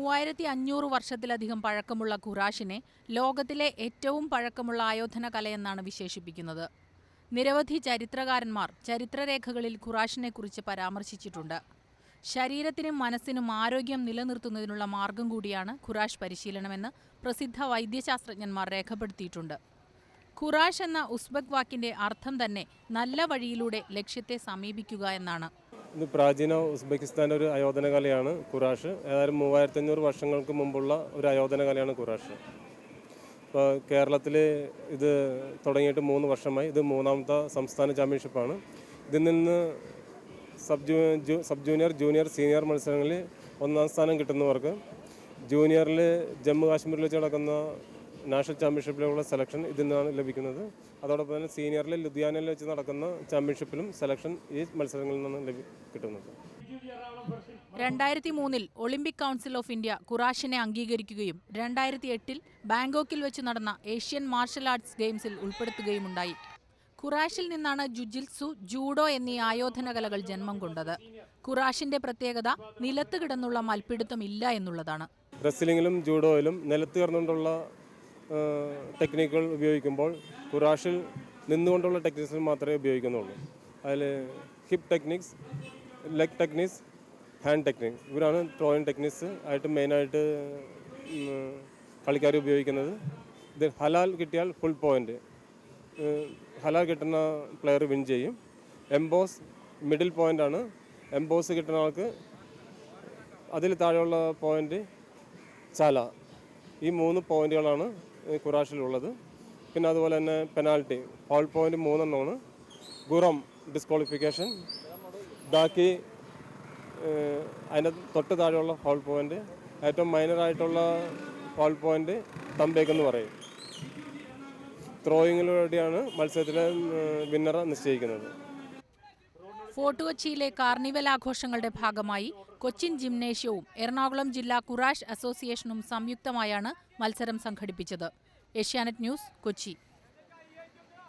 3500 വർഷത്തിലധികം പഴക്കമുള്ള ഖുറാഷിനെ ലോകത്തിലെ ഏറ്റവും പഴക്കമുള്ള ആയോധന കലയെന്നാണ് വിശേഷിപ്പിക്കുന്നത്. നിരവധി ചരിത്രകാരന്മാർ ചരിത്രരേഖകളിൽ ഖുറാഷിനെക്കുറിച്ച് പരാമർശിച്ചിട്ടുണ്ട്. ശരീരത്തിനും മനസ്സിനും ആരോഗ്യം നിലനിർത്തുന്നതിനുള്ള മാർഗം കൂടിയാണ് ഖുറാഷ് പരിശീലനമെന്ന് പ്രസിദ്ധ വൈദ്യശാസ്ത്രജ്ഞന്മാർ രേഖപ്പെടുത്തിയിട്ടുണ്ട്. ഖുറാഷ് എന്ന ഉസ്ബെക് വാക്കിന്റെ അർത്ഥം തന്നെ നല്ല വഴിയിലൂടെ ലക്ഷ്യത്തെ സമീപിക്കുക എന്നാണ്. ഇത് പ്രാചീന ഉസ്ബെക്കിസ്ഥാൻ്റെ ഒരു ആയോധന കലയാണ് ഖുറാഷ്. ഏതായാലും 3500 വർഷങ്ങൾക്ക് മുമ്പുള്ള ഒരു ആയോധന കലയാണ് ഖുറാഷ്. ഇപ്പോൾ കേരളത്തിൽ ഇത് തുടങ്ങിയിട്ട് 3 വർഷമായി. ഇത് 3ാമത്തെ സംസ്ഥാന ചാമ്പ്യൻഷിപ്പാണ്. ഇതിൽ നിന്ന് സബ് ജൂനിയർ, ജൂനിയർ, സീനിയർ മത്സരങ്ങളിൽ 1ാം സ്ഥാനം കിട്ടുന്നവർക്ക് ജൂനിയറിൽ ജമ്മു കാശ്മീരിൽ വെച്ച് നടക്കുന്ന നാഷണൽ ചാമ്പ്യൻഷിപ്പിലുള്ള സെലക്ഷൻ ഇതിൽ നിന്നാണ് ലഭിക്കുന്നത്. അതോടൊപ്പം തന്നെ സീനിയറിൽ ലുധിയാനയിൽ വെച്ച് നടക്കുന്ന ചാമ്പ്യൻഷിപ്പിലും സെലക്ഷൻ ഈ മത്സരങ്ങളിൽ നിന്നാണ് കിട്ടുന്നത്. 2003 ഒളിമ്പിക് കൗൺസിൽ ഓഫ് ഇന്ത്യ ഖുറാഷിനെ അംഗീകരിക്കുകയും 2008 ബാങ്കോക്കിൽ വെച്ച് നടന്ന ഏഷ്യൻ മാർഷൽ ആർട്സ് ഗെയിംസിൽ ഉൾപ്പെടുത്തുകയുമുണ്ടായി. ഖുറാഷിൽ നിന്നാണ് ജുജിത്സു, ജൂഡോ എന്നീ ആയോധന കലകൾ ജന്മം കൊണ്ടത്. ഖുറാഷിന്റെ പ്രത്യേകത നിലത്ത് കിടന്നുള്ള മൽപ്പിടുത്തം ഇല്ല എന്നുള്ളതാണ്. റെസ്ലിംഗിലും ജൂഡോയിലും നിലത്ത് കിടന്നുകൊണ്ടുള്ള ടെക്നിക്കുകൾ ഉപയോഗിക്കുമ്പോൾ ഖുറാഷിൽ നിന്നുകൊണ്ടുള്ള ടെക്നിക്സ് മാത്രമേ ഉപയോഗിക്കുന്നുള്ളൂ. അതിൽ hip techniques, leg techniques, hand techniques, ഇവരാണ് ത്രോയിങ് ടെക്നിക്സ് ആയിട്ട് മെയിനായിട്ട് കളിക്കാർ ഉപയോഗിക്കുന്നത്. ഇത് ഹലാൽ കിട്ടിയാൽ ഫുൾ പോയിൻ്റ്, ഹലാൽ കിട്ടുന്ന പ്ലെയർ വിൻ ചെയ്യും. എംബോസ് മിഡിൽ പോയിൻ്റാണ്. എംബോസ് കിട്ടുന്ന ആൾക്ക് അതിൽ താഴെയുള്ള പോയിൻ്റ് ചാല. ഈ 3 പോയിന്റുകളാണ് ഖുറാഷിലുള്ളത്. പിന്നെ അതുപോലെ തന്നെ പെനാൽറ്റി, ഹോൾ പോയിന്റ് 3 എണ്ണമാണ്. ഗുറം ഡിസ്ക്വാളിഫിക്കേഷൻ, ബാക്കി അതിൻ്റെ തൊട്ട് താഴെയുള്ള ഹോൾ പോയിന്റ്. ഏറ്റവും മൈനറായിട്ടുള്ള ഹോൾ പോയിന്റ് തമ്പേക്ക് എന്ന് പറയും. ത്രോയിങ്ങിലൂടെയാണ് മത്സരത്തിലെ വിന്നറെ നിശ്ചയിക്കുന്നത്. ഫോർട്ട് കൊച്ചിയിലെ കാർണിവൽ ആഘോഷങ്ങളുടെ ഭാഗമായി കൊച്ചിൻ ജിംനേഷ്യവും എറണാകുളം ജില്ലാ ഖുറാഷ് അസോസിയേഷനും സംയുക്തമായാണ് മത്സരം സംഘടിപ്പിച്ചത്. ഏഷ്യാനെറ്റ് ന്യൂസ്, കൊച്ചി.